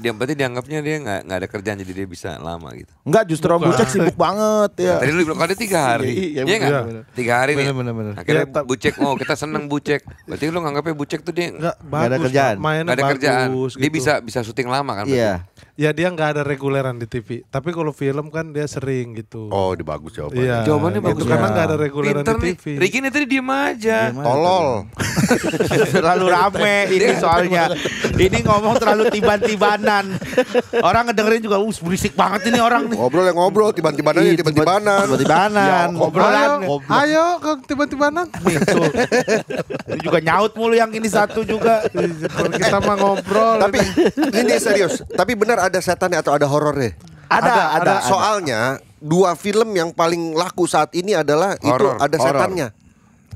dia berarti dianggapnya dia nggak ada kerjaan jadi dia bisa lama gitu. Enggak, justru Om Bucek sibuk banget ya. Tadi lu bilang kalau ada 3 hari. Iya enggak? 3 hari nih. Bener. Akhirnya Bucek, kita seneng Bucek. Berarti lu nganggapnya Bucek tuh dia Enggak ada kerjaan. Mainnya nggak ada kerjaan. bagus Dia gitu. bisa syuting lama kan? Iya. Ya dia nggak ada reguleran di TV. Tapi kalau film kan dia sering gitu. Oh, di bagus jawabannya. Iya. Jawabannya bagus. Itu karena nggak ada reguleran Pinter di nih. TV. Ricky ini tadi diem aja. Tolol. Terlalu rame ini soalnya. Ini ngomong terlalu tiban-tibanan. Orang ngedengerin juga berisik banget ini orang nih. Ngobrol tiba-tibanan ya tiba-tibanan. Tiba-tibanan. Ngobrolan. Ayo kan tiba-tibanan. Ini juga nyaut mulu yang ini satu juga. Kalau kita mah ngobrol. Tapi ini serius. Tapi benar ada setannya atau ada horornya? Ada. Soalnya 2 film yang paling laku saat ini adalah itu Horor. ada setannya.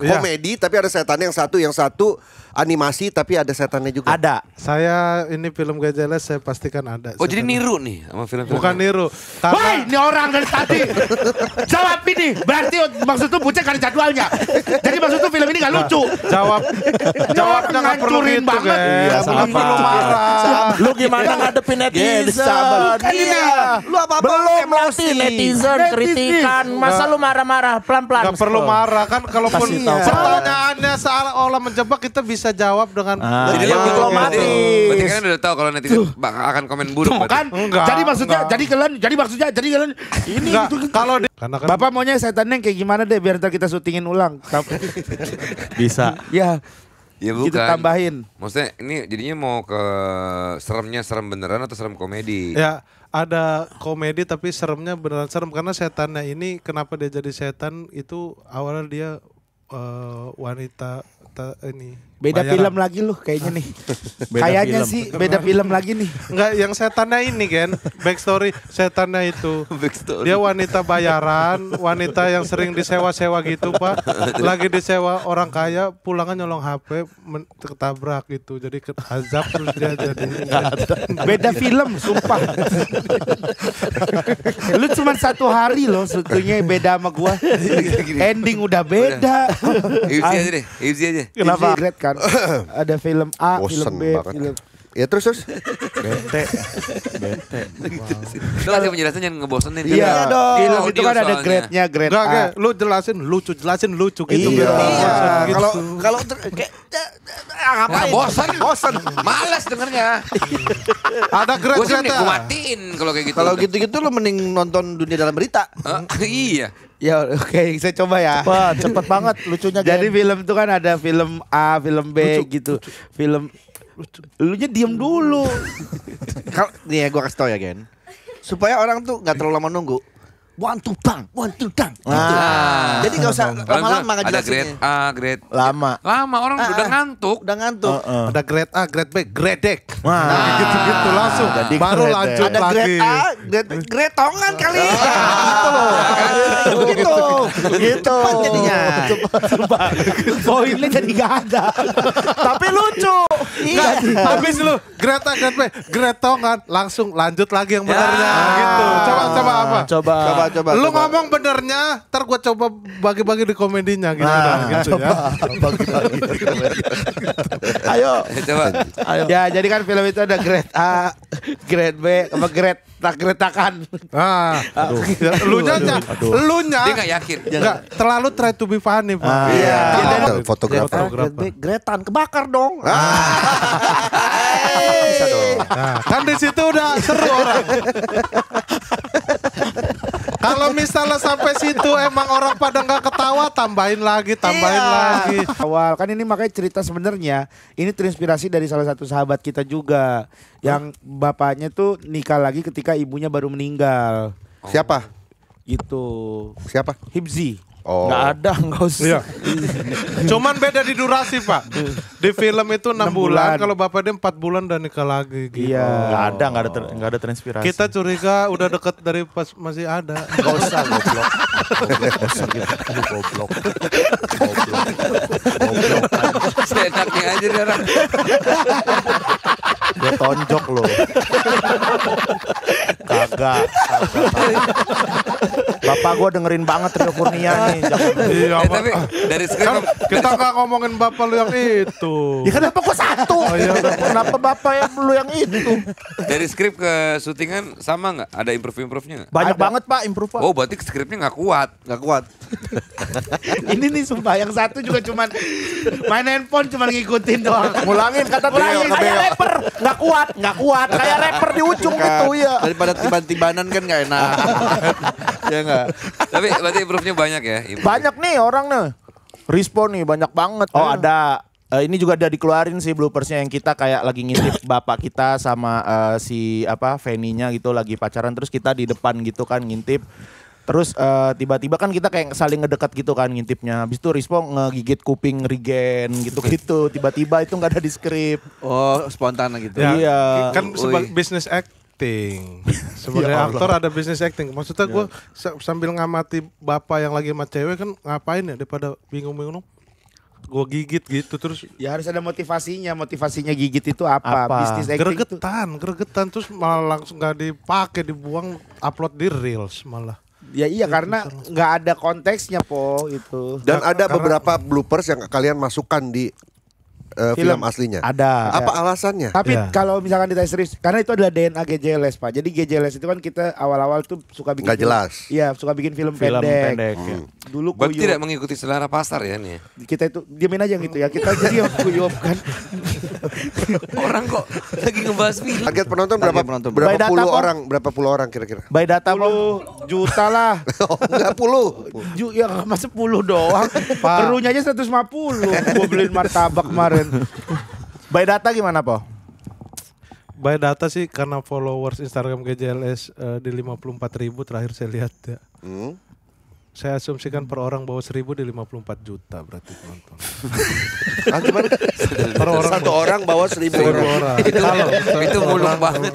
Iya. Komedi tapi ada setannya, yang satu animasi tapi ada setannya juga. Ada. Saya ini film Gajeles saya pastikan ada. Oh jadi niru nih sama film-film. Bukan niru. Woi, Karena ini orang dari tadi jawab ini. Berarti maksud tuh Bucek ada jadwalnya. Jadi maksud tuh film ini gak lucu. jawabnya nggak perlu ngancurin gitu banget. guys. Iya, Nggak perlu marah. Lu gimana ngadepin netizen? Kan ini Lu apa-apa belum latih netizen kritikan. Masa lu marah-marah pelan-pelan? Nggak perlu marah kan kalaupun Kasih tahu. pertanyaannya seolah menjebak kita bisa jawab dengan Jadi Iya, lu diplomatis. berarti kan udah tahu kalau netizen akan komen buruk. Tuh kan. Enggak, Jadi maksudnya, enggak. jadi maksudnya ini Nggak, gitu. kalau karena kan Bapak maunya setannya kayak gimana deh biar ntar kita syutingin ulang. Bisa. Ya, Ya bukan. gitu tambahin. Maksudnya ini jadinya mau ke seremnya serem beneran atau serem komedi? ya ada komedi tapi seremnya beneran serem karena setannya ini kenapa dia jadi setan itu awalnya dia wanita ini Beda bayaran. film lagi lu kayaknya nih. Kayaknya film. sih beda film lagi nih. Enggak, yang setannya ini kan backstory setannya itu dia wanita bayaran, wanita yang sering disewa-sewa gitu Pak. Lagi disewa orang kaya, pulangan nyolong HP, ketabrak gitu, jadi azab terus dia jadi. Beda film, sumpah. Lu cuma 1 hari loh sebetulnya beda sama gua. Ending udah beda. Ivzi aja deh, Ivzi aja. Kenapa? Great kan? Ada film A, Bosen film B, banget. film Ya terus. Bete. Lu kasih penjelasan yang ngebosenin. Iya dong. Film itu Audio kan ada soalnya. grade-nya, grade Enggak, A. enggak, lu jelasin lucu gitu. Iya. biar bosan gitu. Kalau Nah, bosan. Malas dengernya. Ada Gue sih grade-grade. gue matiin kalau kayak gitu. Kalau gitu-gitu lu mending nonton Dunia Dalam Berita. Iya. Ya oke, saya coba ya. Cepet banget lucunya. Jadi film itu kan ada film A, film B gitu. Film lu nya diem dulu. Nih ya gue kasih tau ya Gen. Supaya orang tuh gak terlalu lama nunggu. One two dang. Ah. Jadi gak usah lama-lama Ada ngejelasinnya. grade A, grade lama. lama orang udah ngantuk. Udah ngantuk. Ada grade A, grade B, gredek. Wah. Gitu-gitu langsung. Jadi Baru grade lanjut Ada lagi. grade A, grade tongan kali. Gitu. Gitu. Cepat jadinya. Poinnya jadi gak ada. Tapi lucu. Iya. Habis lu grade A, grade B, grade tongan, langsung lanjut lagi yang benernya gitu. Coba apa? Coba. Lu ngomong benernya, ntar gua coba bagi-bagi di komedinya gitu dah, gitu ya. Ayo. Coba. Ya jadi kan film itu ada grade A, grade B, sama grade tak-gretakan. Lunya Dia nggak yakin. enggak terlalu try to be funny, Pak. Iya. Fotografer. Gretan kebakar dong. Bisa dong. Nah, kan di situ udah seru orang. Kalau misalnya sampai situ emang orang pada nggak ketawa, tambahin lagi. Awal kan ini makanya cerita sebenarnya ini terinspirasi dari salah satu sahabat kita juga yang bapaknya tuh nikah lagi ketika ibunya baru meninggal. Siapa? Gitu. Siapa? Hibzi. Oh. Nggak ada, nggak usah. Iya. Cuman beda di durasi, Pak. Di film itu 6 bulan, kalau bapak dia 4 bulan dan nikah lagi gitu. Iya. Nggak ada terinspirasi. Kita curiga udah deket dari pas masih ada. nggak usah goblok. Goblok. Seenaknya aja dia orang. Dia tonjok lo. Kagak. Bapak gua dengerin banget Rio Kurnia nih. Jangan. Iya, Tapi dari skrip kan kita nggak ngomongin bapak lu yang itu. Ya kenapa gua satu? Kenapa bapak yang lu yang itu? dari skrip ke syutingan sama nggak? Ada improve-nya nggak? Banyak banget Pak improve Pak. Oh berarti skripnya nggak kuat. Nggak kuat. Ini nih sumpah yang satu juga cuman main handphone cuman ngikutin doang. Ngulangin kata ngulangin kayak rapper. Nggak kuat. Kayak rapper di ujung gitu ya. Daripada tiban-tibanan kan nggak enak. Ya nggak. Tapi berarti improve-nya banyak ya? Banyak nih orang nih. Respon nih banyak banget. Oh ada. Ini juga udah dikeluarin sih bloopersnya yang kita kayak lagi ngintip bapak kita sama si Feni-nya gitu lagi pacaran terus kita di depan gitu kan ngintip. Terus tiba-tiba kan kita kayak saling ngedekat gitu kan ngintipnya. Habis itu Rispo ngegigit kuping Regen gitu-gitu. Tiba-tiba itu nggak ada di skrip. Oh spontan gitu. Ya, Iya. Kan sebagai bisnis acting. Sebagai Ya Allah. aktor ada bisnis acting. Maksudnya gue sambil ngamati bapak yang lagi sama cewek kan ngapain ya daripada bingung-bingung. Gue gigit gitu terus Ya harus ada motivasinya. Motivasinya gigit itu apa? Apa? Bisnis acting itu. gregetan terus malah langsung gak dipakai dibuang upload di reels malah. Ya iya karena nggak ada konteksnya po itu. Dan ada Karena- beberapa bloopers yang kalian masukkan di film aslinya. Ada. Apa alasannya? Tapi Ya. kalau misalkan ditanya serius, karena itu adalah DNA GJLS Pak. Jadi GJLS itu kan kita awal-awal tuh suka bikin Nggak jelas. Iya, suka bikin film Film pendek. pendek. Ya. Dulu Berarti tidak kuyup. mengikuti selera pasar ya nih. Kita itu diamin aja gitu ya. Kita jadi yang kuyup kan. Orang kok lagi ngebahas film. Target penonton Target berapa? penonton. Berapa By data, puluh Pak. orang? Berapa puluh orang kira-kira? By data Pak. 10 juta lah. Oh, enggak puluh. Ya masa 10 doang. Kerunya aja 150. Gua beliin martabak kemarin. By data gimana Po? By data sih karena followers Instagram GJLS di 54.000 terakhir saya lihat ya. Saya asumsikan per orang bawa 1.000 di 54 juta berarti penonton. Ah, gimana? Per orang Satu orang bawa 1.000 orang. Itu muluk banget.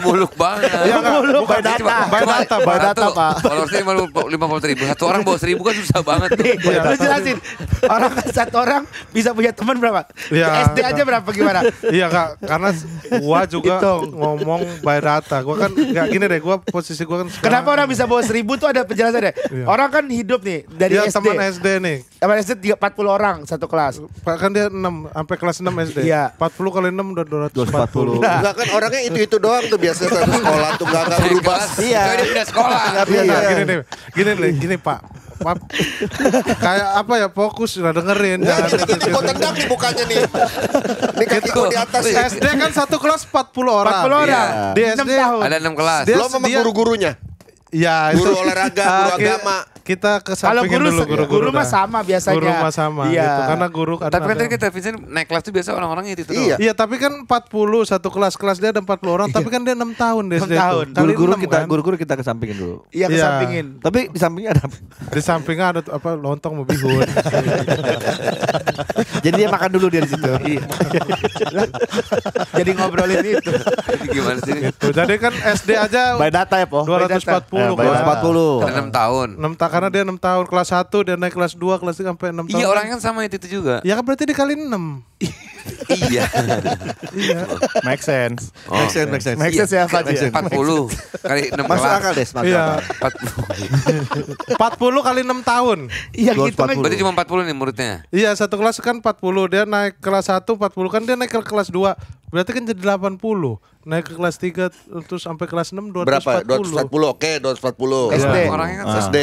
Muluk banget. Ya, nggak, Muluk, bukan by data. By data, By Pak. data, Pak. Followersnya 50.000. Satu orang bawa 1.000 kan susah banget. Nih, lu jelasin. Satu orang bisa punya teman berapa? Ya. SD aja berapa gimana? Iya kak, karena gua juga Hitung. ngomong by data. Gua kan nggak gini deh, gua posisi gua kan sekarang- Kenapa orang bisa bawa 1.000 tuh ada penjelasannya. Iya. Orang kan hidup nih dari Iya, SD. teman SD nih. Teman SD 40 orang satu kelas. Pak kan dia 6 sampai kelas 6 SD. Iya. 40 kali 6 udah 240. Enggak kan orangnya itu doang tuh biasanya satu sekolah tuh enggak berubah. Iya. Dia pindah sekolah. Iya, gini Pak. Kayak apa ya, fokus udah dengerin. Ya, Jangan ini gua tendang nih mukanya nih. Ini kaki gua di atas ya. SD kan satu kelas 40 orang. 40 orang. Iya. Di 6 SD tahun. Ada 6 kelas. Dia- Belum sama guru-gurunya. Ya, Guru itu- olahraga, Ah, guru agama. Kita Kalau kesampingin guru dulu guru mah dah. sama biasanya. Guru mah sama Iya. gitu. Karena guru kan Tapi kan ada- tadi kita Vincent naik kelas tuh biasa orang-orangnya itu Iya. Iya, tapi kan 40 satu kelas dia ada 40 orang, tapi kan dia 6 tahun di 6 SD itu. tahun. Kali Guru-guru 6 kita kan. guru-guru kita kesampingin dulu. Iya Iya. kesampingin. Tapi di sampingnya ada. Di sampingnya ada apa lontong mau bihun. Jadi dia makan dulu dia di situ. Jadi ngobrolin itu. Gimana sih? Gitu. Jadi kan SD aja By data ya Po. 240 By data. kan. 40. Ada 6 tahun. 6 tahun karena dia 6 tahun kelas 1 dia naik kelas 2 kelas 3 sampai 6 tahun. Iya orangnya kan sama itu juga. Ya kan berarti dikali 6. Iya. Iya. Make sense. Oh, Make sense, make sense. Make sense ya Pak. Make sense. 40 kali 6 Masuk kelas. akal, Des, masuk Iya. akal. 40 kali 6 tahun. Iya gitu kan. Berarti cuma 40 nih muridnya. Iya, satu kelas kan 40, dia naik kelas 1 40 kan dia naik ke kelas 2. Berarti kan jadi 80. Naik ke kelas 3 terus sampai kelas 6 240. Berapa? 240. Oke, 240. SD. Orangnya kan sama. SD.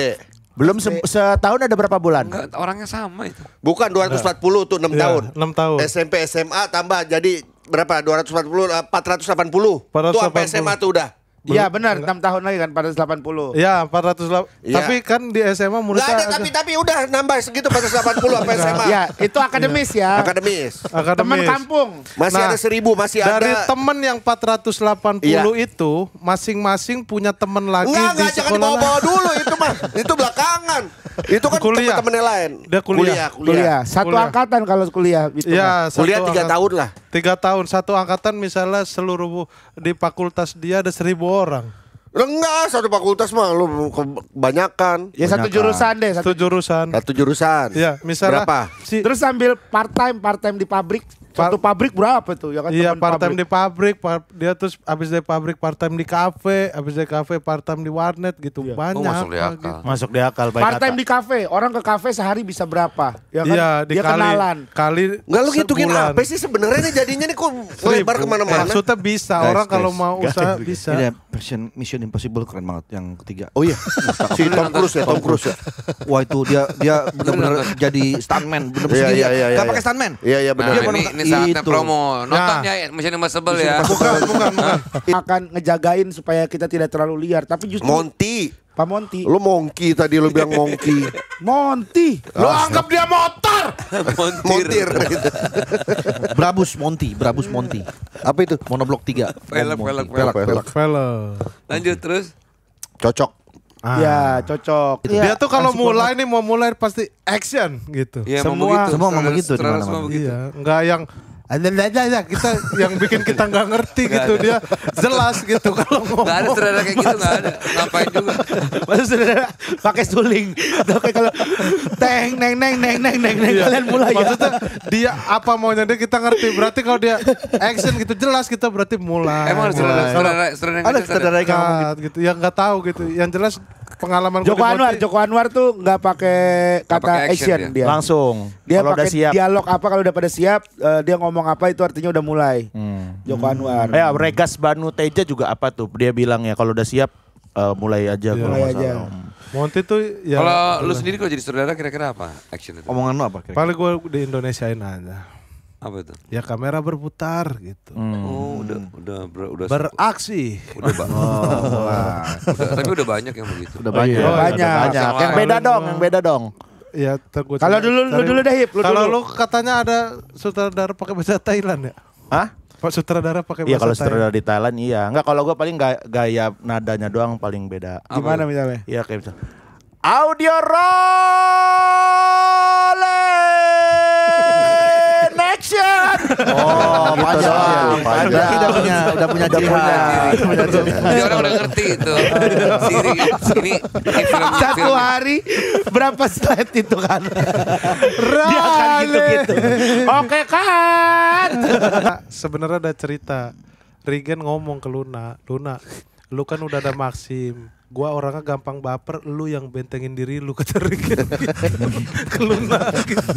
Belum setahun ada berapa bulan? Enggak, orangnya sama itu. Bukan 240 tuh 6 Iya, tahun. 6 tahun. SMP SMA tambah jadi berapa? 240 480. Tuh sampai 480. SMA tuh udah. Iya benar 6 tahun lagi kan 480. Ya 400. Iya. Tapi kan di SMA Enggak muridnya ada tapi udah nambah segitu 480 sampai SMA. Ya, itu akademis ya. Akademis. Teman kampung. Masih Nah, ada 1000, masih dari ada. temen yang 480 Iya. itu masing-masing punya temen lagi Enggak, di jangan sekolah. dibawa-bawa dulu itu mah. Itu belakangan. Itu kan Kuliah. teman-teman yang lain. Dia kuliah. Kuliah. Satu Kuliah. angkatan kalau kuliah gitu. Ya, Kuliah 3 tahun lah. 3 tahun, satu angkatan misalnya seluruh di fakultas dia ada 1.000 orang. Enggak, satu fakultas mah lu kebanyakan. Ya satu jurusan deh. Satu jurusan. Satu jurusan. Ya, misalnya Berapa? si Terus sambil part time di pabrik Satu pabrik berapa tuh? Ya kan Iya, teman part time pabrik. di pabrik, dia terus habis dari pabrik part time di kafe, habis dari kafe part time di warnet gitu. Iya. Banyak. masuk di Pak, akal. gitu. Masuk di akal baik Part time kata. di kafe, orang ke kafe sehari bisa berapa? Ya kan? Iya, Dia kenalan. kali Enggak lu ngitungin sebulan. apa sih sebenarnya nih jadinya nih kok lebar kemana-mana. Maksudnya bisa, orang kalau mau usaha bisa. Ini Mission Impossible keren banget yang ketiga. Oh iya, si Tom Cruise ya, Tom Cruise ya. Wah itu dia benar-benar jadi stuntman, benar-benar Iya, segini. iya, iya, Gak iya. pakai stuntman. Iya iya Nah, benar. ini saatnya Itu. promo. Nonton Nah. ya Mission Impossible ya. Bukan. Akan ngejagain supaya kita tidak terlalu liar. Tapi justru Monty, Pak Monty. lu monkey tadi lu bilang monkey. Monty. Lu anggap dia motor. Montir gitu. Brabus Monty. Apa itu? Monoblok 3. Pelek. Film. Lanjut terus. Cocok. Ya cocok. Dia tuh kalau mulai nih mau mulai pasti action gitu. Iya, Semua- semua mau begitu di Sutradara mana-mana. semua begitu. Iya, enggak yang ada kita yang bikin kita nggak ngerti gitu dia jelas gitu kalau ngomong. Nggak ada sutradara kayak gitu, nggak ada. Ngapain juga. Maksud saudara pakai suling. Tapi kalau teng neng Iya. kalian mulai ya. Maksudnya dia apa maunya dia kita ngerti. Berarti kalau dia action gitu jelas kita berarti mulai. Emang ada sutradara yang Ada ngejelas sutradara yang ngomong gitu. Cut, gitu. Yang nggak tahu gitu. Yang jelas pengalaman Joko Anwar tuh nggak pakai Nggak kata pakai action action dia. dia. Langsung. Dia Kalau udah pakai siap. dialog apa kalau udah pada siap dia ngomong apa itu artinya udah mulai. Joko Anwar. Ya, Regas Banu Teja juga apa tuh? Dia bilang ya kalau udah siap mulai aja. Iya. kalau Mulai nggak aja. salah. Monty tuh ya. Kalau lu sendiri kalau jadi sutradara kira-kira apa action itu? Omongan lu apa? Kira-kira? paling gue di Indonesiain aja. Apa itu? Ya kamera berputar gitu. Oh, udah Beraksi. tapi udah banyak yang begitu. Udah banyak. iya. Banyak. Yang beda dong, yang beda dong. Ya, Kalau lu dulu dah Hip, lu Kalau dulu. lu katanya ada sutradara pakai bahasa Thailand ya? Hah? Pak sutradara pakai Iya kalau bahasa Thailand. sutradara di Thailand iya. Enggak kalau gua paling gaya nadanya doang paling beda. Gimana misalnya? Iya kayak misalnya audio rolling action. Oh, banyak. doang, Berarti banyak. udah punya ciri khas. Jadi orang udah ngerti itu. Siri ini film Satu hari berapa slide itu kan? Dia akan gitu-gitu. Oke kan? Sebenarnya ada cerita. Regen ngomong ke Luna, lu kan udah ada Maxim. Gua orangnya gampang baper, lu yang bentengin diri lu kata Regen. Ke Luna gitu.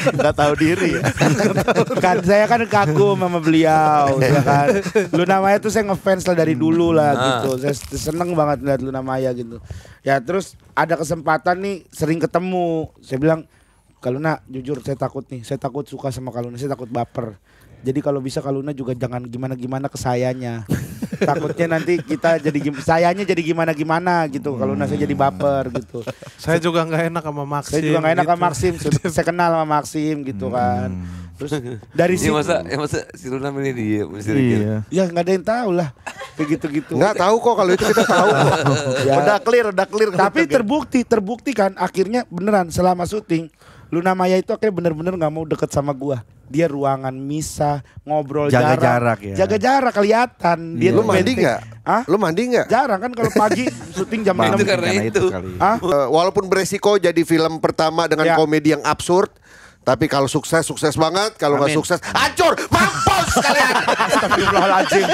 Enggak tahu diri ya. Kan saya kan kagum sama beliau ya kan. Luna Maya tuh saya ngefans lah dari dulu lah gitu. Saya seneng banget lihat Luna Maya gitu. Ya terus ada kesempatan nih sering ketemu. Saya bilang, Kak Luna jujur saya takut nih. Saya takut suka sama Kak Luna, saya takut baper. Jadi kalau bisa Kak Luna juga jangan gimana-gimana ke sayanya. Takutnya nanti kita jadi sayanya jadi gimana-gimana gitu. Kalau Luna saya jadi baper gitu. Saya juga nggak enak sama Maxim. Saya juga gak enak sama gitu. Maxim. Saya kenal sama Maxim gitu kan. Terus dari Ini situ masa si Luna ini dia mesti Regen. Iya. ya nggak ada yang tahu lah kayak gitu-gitu. Nggak tahu kok kalau itu kita tahu kok. Ya. Udah clear. Tapi terbukti kan akhirnya beneran selama syuting Luna Maya itu akhirnya bener-bener nggak mau deket sama gua. Dia ruangan misah, ngobrol Jaga jarak. jarak ya. Jaga jarak kelihatan. Dia Lu tuh mandi benteng. nggak? Hah? Lu mandi nggak? Jarang kan kalau pagi syuting jam Itu 6. karena itu. kali. Hah? Walaupun beresiko jadi film pertama dengan Ya. komedi yang absurd, tapi kalau sukses banget, kalau nggak Amin. sukses hancur, mampus kalian. Astagfirullahaladzim.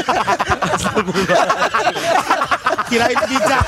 Kirain bijak.